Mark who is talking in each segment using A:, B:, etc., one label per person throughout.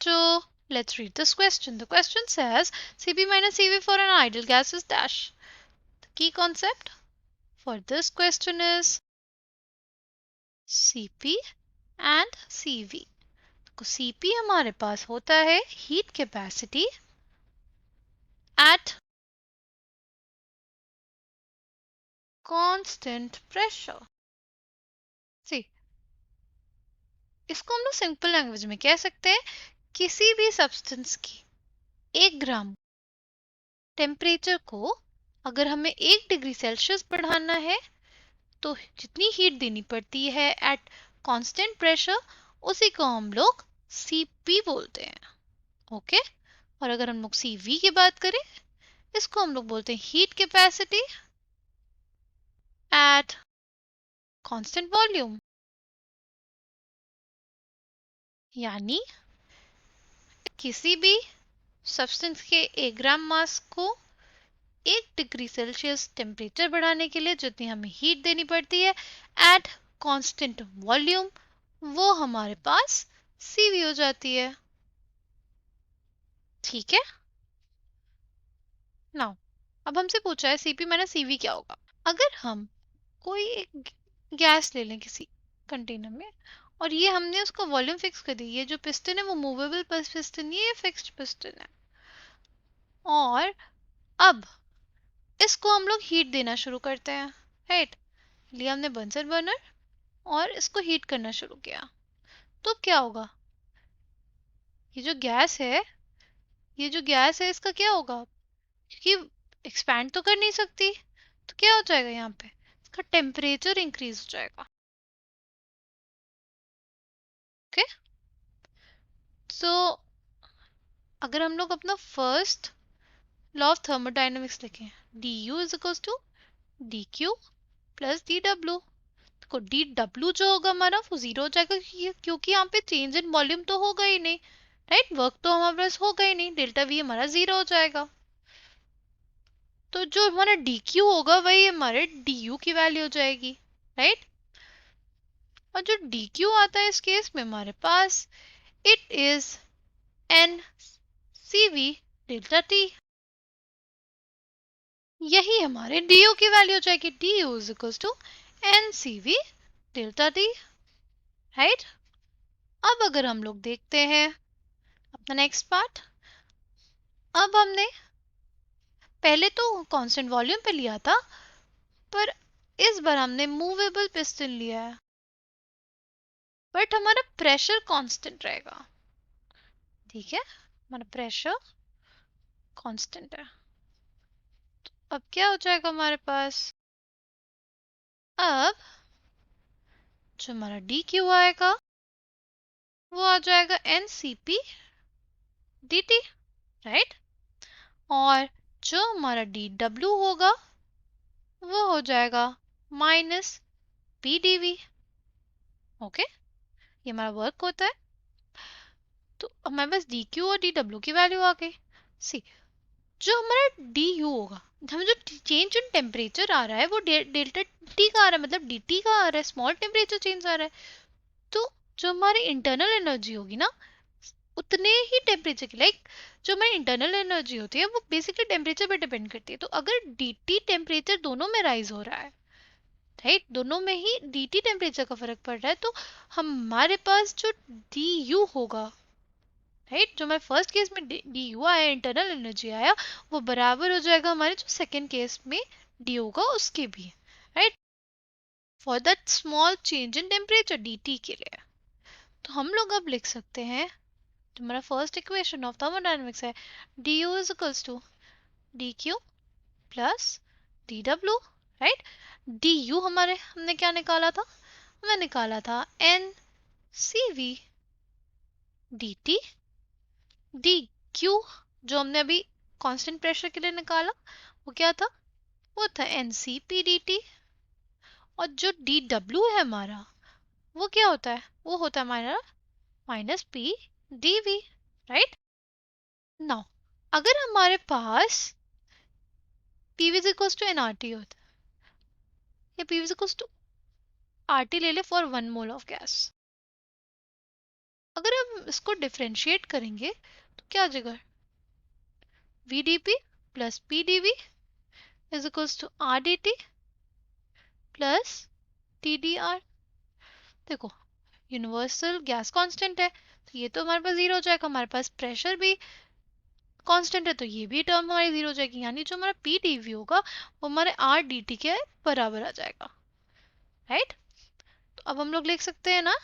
A: bachcho, let's read this question. The question says Cp minus Cv for an ideal gas is dash. The key concept for this question is Cp and Cv. तो Cp हमारे पास होता है heat capacity at constant pressure. See, इसको हम लोग simple language में कह सकते हैं किसी भी सब्सटेंस की 1 ग्राम टेम्परेचर को अगर हमें 1 डिग्री सेल्सियस बढ़ाना है तो जितनी हीट देनी पड़ती है एट कांस्टेंट प्रेशर उसी को हम लोग Cp बोलते हैं. ओके और अगर हम लोग Cv की बात करें इसको हम लोग बोलते हैं heat capacity at constant volume. यानी किसी भी सब्सटेंस के 1 ग्राम मास को 1 डिग्री सेल्सियस टेम्परेचर बढ़ाने के लिए जितनी हमें हीट देनी पड़ती है एट कांस्टेंट वॉल्यूम वो हमारे पास Cv हो जाती है. ठीक है. नाउ अब हमसे पूछा है Cp माइनस Cv क्या होगा. अगर हम कोई एक गैस ले लें किसी कंटेनर में और ये हमने उसका वॉल्यूम फिक्स कर दी. ये जो पिस्टन है वो मूवेबल पिस्टन ये फिक्स्ड पिस्टन है और अब इसको हम लोग हीट देना शुरू करते हैं. राइट. लिया हमने बंसर बर्नर और इसको हीट करना शुरू किया. तो क्या होगा. ये जो गैस है इसका क्या होगा. क्योंकि एक्सपैंड तो कर नहीं सकती तो क्या हो जाएगा यहाँ पे इसका टेम्परेचर इंक्रीज हो जाएगा. ओके सो अगर हम लोग अपना फर्स्ट लॉ ऑफ थर्मोडायनेमिक्स लिखें du is equals to dq plus dw. देखो dw जो होगा हमारा वो 0 हो जाएगा क्योंकि यहाँ पे चेंज इन वॉल्यूम तो होगा ही नहीं. राइट. वर्क तो हमारे पास होगा ही नहीं. डेल्टा वी हमारा 0 हो जाएगा. तो जो हमारा dq होगा वही हमारे du की वैल्यू हो जाएगी. राइट. और जो dq आता है इस केस में हमारे पास it is n cv delta t. यही हमारे du की वैल्यू हो जाएगी. du is equals to n cv delta t. Right. अब अगर हम लोग देखते हैं अपना नेक्स्ट पार्ट. अब हमने पहले तो कांस्टेंट वॉल्यूम पे लिया था पर इस बार हमने मूवेबल पिस्टन लिया है बट हमारा प्रेशर कांस्टेंट रहेगा. ठीक है. हमारा प्रेशर कांस्टेंट है. तो अब क्या हो जाएगा हमारे पास. अब जो हमारा dq आएगा वो आ जाएगा ncp dt. राइट. और जो हमारा dw होगा वो हो जाएगा माइनस pdv. ओके ये हमारा वर्क होता है. तो हमारे पास dq और dw की वैल्यू आ गई. सी जो हमारा du होगा हमें जो चेंज इन टेम्परेचर आ रहा है वो डेल्टा t का आ रहा है मतलब dt का आ रहा है. स्मॉल टेम्परेचर चेंज आ रहा है. तो जो हमारी इंटरनल एनर्जी होगी ना उतने ही टेम्परेचर की जो हमारी इंटरनल एनर्जी होती है वो बेसिकली टेम्परेचर पे डिपेंड करती है. तो अगर dt टेम्परेचर दोनों में राइज हो रहा है राइट दोनों में ही dt टेम्परेचर का फर्क पड़ रहा है तो हमारे पास जो du होगा राइट जो हमारे फर्स्ट केस में du आया इंटरनल एनर्जी आया वो बराबर हो जाएगा हमारे जो सेकेंड केस में d होगा उसके भी. Right. For that small change in temperature dt के लिए. तो हम लोग अब लिख सकते हैं जो हमारा फर्स्ट इक्वेशन ऑफ थर्मोडायनेमिक्स है du is equals to dq plus dw. Right. du हमने क्या निकाला था. हमने निकाला था n cv dt. dq जो हमने अभी कांस्टेंट प्रेशर के लिए निकाला वो क्या था. वो था ncp dt. और जो dw है हमारा वो क्या होता है. वो होता है हमारा minus p dv. Right. Now अगर हमारे पास pv is equals to nRT होता है या pv is equals to RT ले ले फॉर 1 मोल ऑफ गैस. अगर हम इसको डिफ्रेंशिएट करेंगे तो क्या आ जाएगा, VdP plus PdV is equals to RdT plus TdR। देखो यूनिवर्सल गैस कांस्टेंट है तो ये तो हमारे पास जीरो हो जाएगा, हमारे पास प्रेशर भी कांस्टेंट है तो ये भी टर्म हमारी जीरो हो जाएगी, यानी जो हमारा PdV होगा वो हमारे RdT के बराबर आ जाएगा, राइट। तो अब हम लोग लिख सकते हैं ना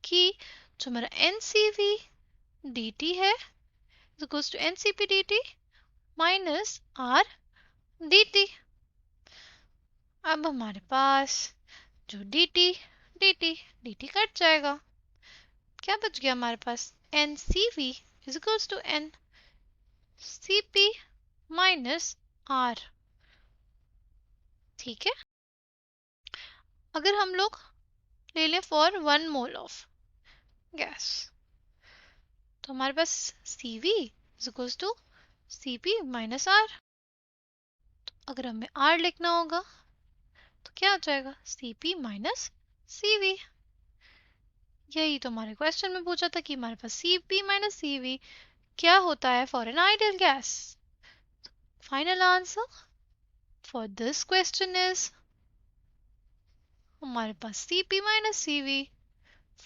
A: कि जो हमारा NCV dt है is equals to NCP dt minus R dt। अब हमारे पास जो dt कट जाएगा, क्या बच गया हमारे पास, NCV is equals to NCP minus R। ठीक है, अगर हम लोग ले लें फॉर 1 मोल ऑफ गैस तो हमारे पास CV is equals to CP minus R। अगर हमें R लिखना होगा तो क्या आ जाएगा, CP माइनस CV। यही तो हमारे क्वेश्चन में पूछा था कि हमारे पास CP माइनस CV क्या होता है for an ideal gas. Final answer for this question is हमारे पास CP minus CV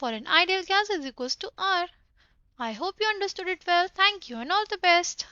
A: for an ideal gas is equals to R. I hope you understood it well. Thank you and all the best.